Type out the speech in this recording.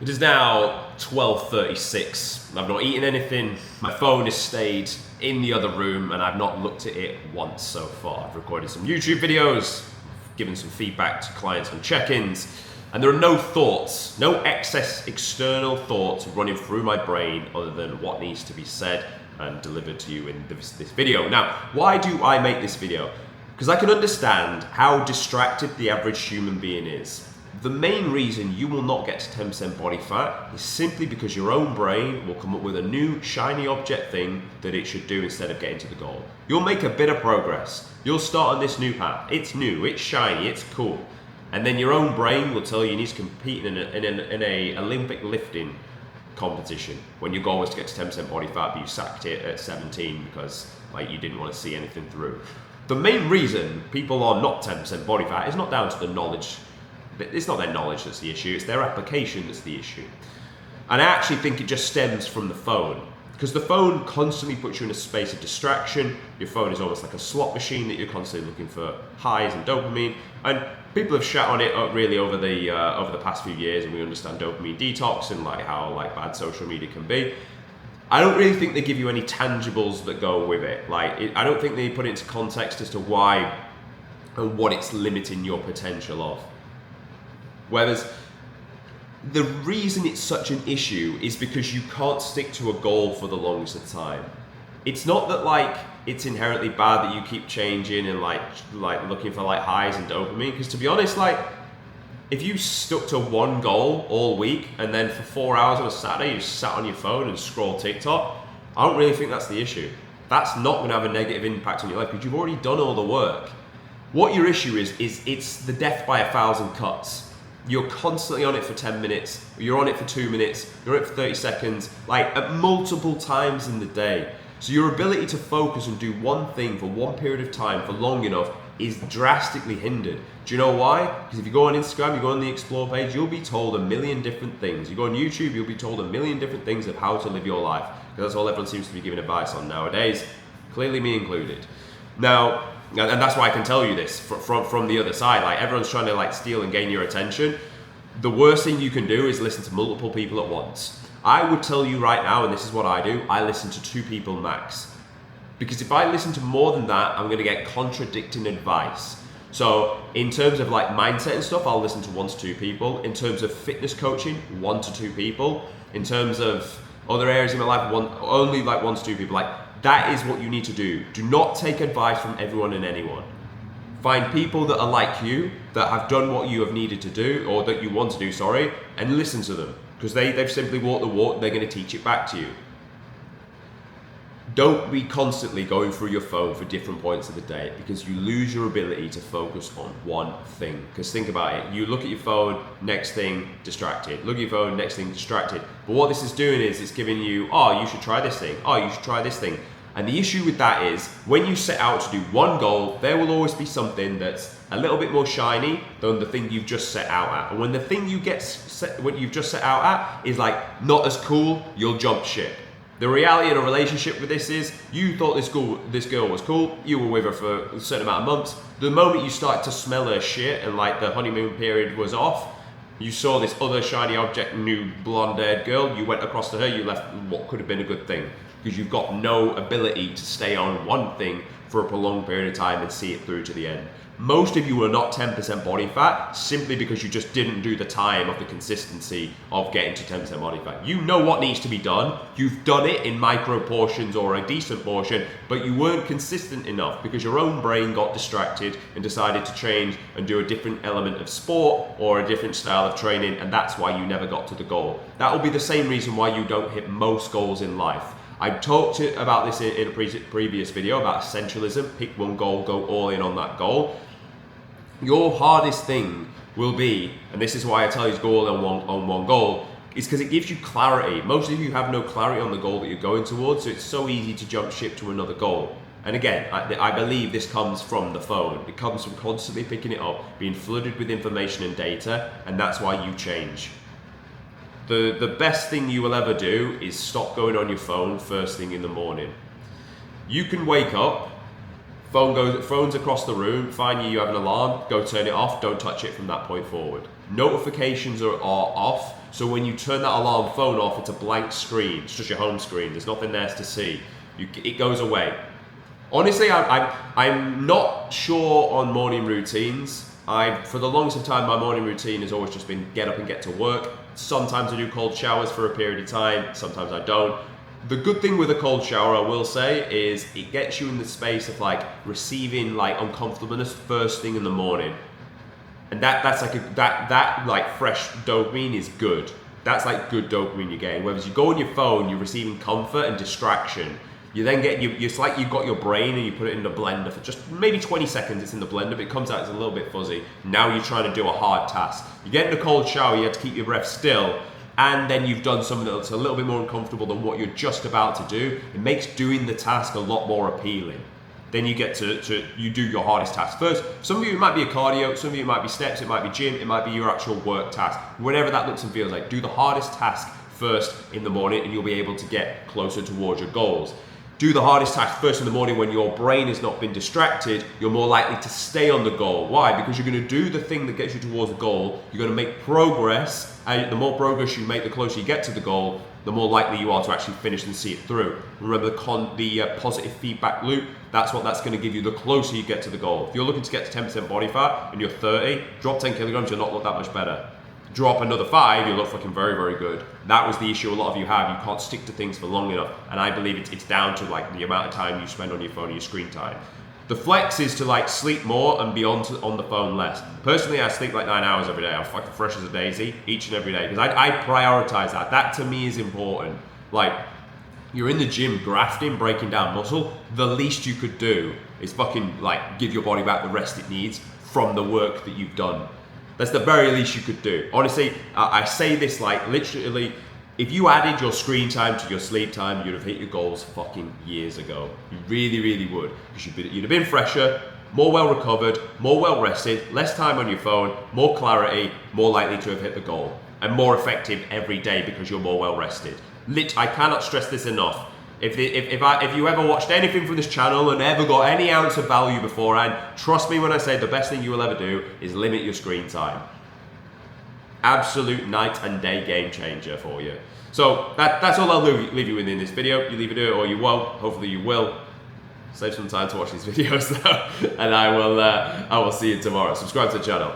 It is now 12:36. I've not eaten anything. My phone has stayed in the other room and I've not looked at it once so far. I've recorded some YouTube videos, given some feedback to clients on check-ins, and there are no thoughts, no excess external thoughts running through my brain other than what needs to be said and delivered to you in this video. Now, why do I make this video? Because I can understand how distracted the average human being is. The main reason you will not get to 10% body fat is simply because your own brain will come up with a new shiny object thing that it should do instead of getting to the goal. You'll make a bit of progress. You'll start on this new path. It's new, it's shiny, it's cool. And then your own brain will tell you need to compete in an Olympic lifting competition when your goal was to get to 10% body fat, but you sacked it at 17 because you didn't want to see anything through. The main reason people are not 10% body fat is not down to the knowledge. It's not their knowledge that's the issue, it's their application that's the issue. And I actually think it just stems from the phone, because the phone constantly puts you in a space of distraction. Your phone is almost like a slot machine that you're constantly looking for highs and dopamine. And people have shat on it really over the past few years, and we understand dopamine detox and how bad social media can be. I don't really think they give you any tangibles that go with it. I don't think they put it into context as to why and what it's limiting your potential of. Whereas the reason it's such an issue is because you can't stick to a goal for the longest of time. It's not that it's inherently bad that you keep changing and looking for highs and dopamine, because to be honest, if you stuck to one goal all week and then for 4 hours on a Saturday you sat on your phone and scroll TikTok, I don't really think that's the issue. That's not going to have a negative impact on your life because you've already done all the work. What your issue is it's the death by 1,000 cuts. You're constantly on it for 10 minutes, you're on it for 2 minutes, you're on it for 30 seconds, at multiple times in the day. So your ability to focus and do one thing for one period of time for long enough is drastically hindered. Do you know why? Because if you go on Instagram, you go on the Explore page, you'll be told a million different things. You go on YouTube, you'll be told a million different things of how to live your life. Because that's all everyone seems to be giving advice on nowadays, clearly me included. Now, and that's why I can tell you this from the other side. Everyone's trying to steal and gain your attention. The worst thing you can do is listen to multiple people at once. I would tell you right now, and this is what I do, I listen to 2 people max. Because if I listen to more than that, I'm going to get contradicting advice. So in terms of mindset and stuff, I'll listen to 1 to 2 people. In terms of fitness coaching, 1 to 2 people. In terms of other areas in my life, only 1 to 2 people. That is what you need to do. Do not take advice from everyone and anyone. Find people that are like you, that have done what you have needed to do, or that you want to do, and listen to them. Because they've simply walked the walk, they're going to teach it back to you. Don't be constantly going through your phone for different points of the day, because you lose your ability to focus on one thing. Because think about it, you look at your phone, next thing, distracted. Look at your phone, next thing, distracted. But what this is doing is it's giving you, you should try this thing. You should try this thing. And the issue with that is, when you set out to do one goal, there will always be something that's a little bit more shiny than the thing you've just set out at. And when the thing what you've just set out at is not as cool, you'll jump ship. The reality in a relationship with this is, you thought this girl was cool, you were with her for a certain amount of months. The moment you started to smell her shit and the honeymoon period was off, you saw this other shiny object, new blonde-haired girl, you went across to her, you left what could have been a good thing. Because you've got no ability to stay on one thing for a prolonged period of time and see it through to the end. Most of you are not 10% body fat simply because you just didn't do the time of the consistency of getting to 10% body fat. You know what needs to be done. You've done it in micro portions or a decent portion, but you weren't consistent enough because your own brain got distracted and decided to change and do a different element of sport or a different style of training, and that's why you never got to the goal. That will be the same reason why you don't hit most goals in life. I talked about this in a previous video about essentialism. Pick one goal, go all in on that goal. Your hardest thing will be, and this is why I tell you to go all in on one goal, is because it gives you clarity. Most of you have no clarity on the goal that you're going towards, so it's so easy to jump ship to another goal. And again, I believe this comes from the phone. It comes from constantly picking it up, being flooded with information and data, and that's why you change. The best thing you will ever do is stop going on your phone first thing in the morning. You can wake up, phone's across the room, fine, you have an alarm, go turn it off, don't touch it from that point forward. notifications are off. So when you turn that alarm phone off, it's a blank screen. It's just your home screen. There's nothing there to see. It goes away. Honestly, I'm not sure on morning routines. For the longest time, my morning routine has always just been get up and get to work. Sometimes I do cold showers for a period of time. Sometimes I don't. The good thing with a cold shower, I will say, is it gets you in the space of like receiving like uncomfortableness first thing in the morning. And that's like that like fresh dopamine is good. That's like good dopamine you're getting. Whereas you go on your phone, you're receiving comfort and distraction. You then get it's like you've got your brain and you put it in the blender for just maybe 20 seconds. It's in the blender, but it comes out, it's a little bit fuzzy. Now you're trying to do a hard task. You get in a cold shower, you have to keep your breath still, and then you've done something that's a little bit more uncomfortable than what you're just about to do. It makes doing the task a lot more appealing. Then you get you do your hardest task first. Some of you it might be a cardio, some of you it might be steps, it might be gym, it might be your actual work task. Whatever that looks and feels like, do the hardest task first in the morning and you'll be able to get closer towards your goals. Do the hardest task first in the morning when your brain has not been distracted, you're more likely to stay on the goal. Why? Because you're going to do the thing that gets you towards the goal, you're going to make progress, and the more progress you make, the closer you get to the goal, the more likely you are to actually finish and see it through. Remember the positive feedback loop, that's what that's going to give you the closer you get to the goal. If you're looking to get to 10% body fat and you're 30, drop 10 kilograms, you'll not look that much better. Drop another 5, you look fucking very, very good. That was the issue a lot of you have. You can't stick to things for long enough. And I believe it's down to like the amount of time you spend on your phone and your screen time. The flex is to like sleep more and be on the phone less. Personally, I sleep like 9 hours every day. I'm fucking fresh as a daisy each and every day because I prioritize that. That to me is important. Like, you're in the gym grafting, breaking down muscle. The least you could do is fucking like give your body back the rest it needs from the work that you've done. That's the very least you could do. Honestly, I say this like literally, if you added your screen time to your sleep time, you'd have hit your goals fucking years ago. You really, really would. Because you'd have been fresher, more well recovered, more well rested, less time on your phone, more clarity, more likely to have hit the goal. And more effective every day because you're more well rested. I cannot stress this enough. If you ever watched anything from this channel and ever got any ounce of value beforehand, trust me when I say the best thing you will ever do is limit your screen time. Absolute night and day game changer for you. So that's all I'll leave you with in this video. You either do it or you won't. Hopefully you will. Save some time to watch these videos though, and I will see you tomorrow. Subscribe to the channel.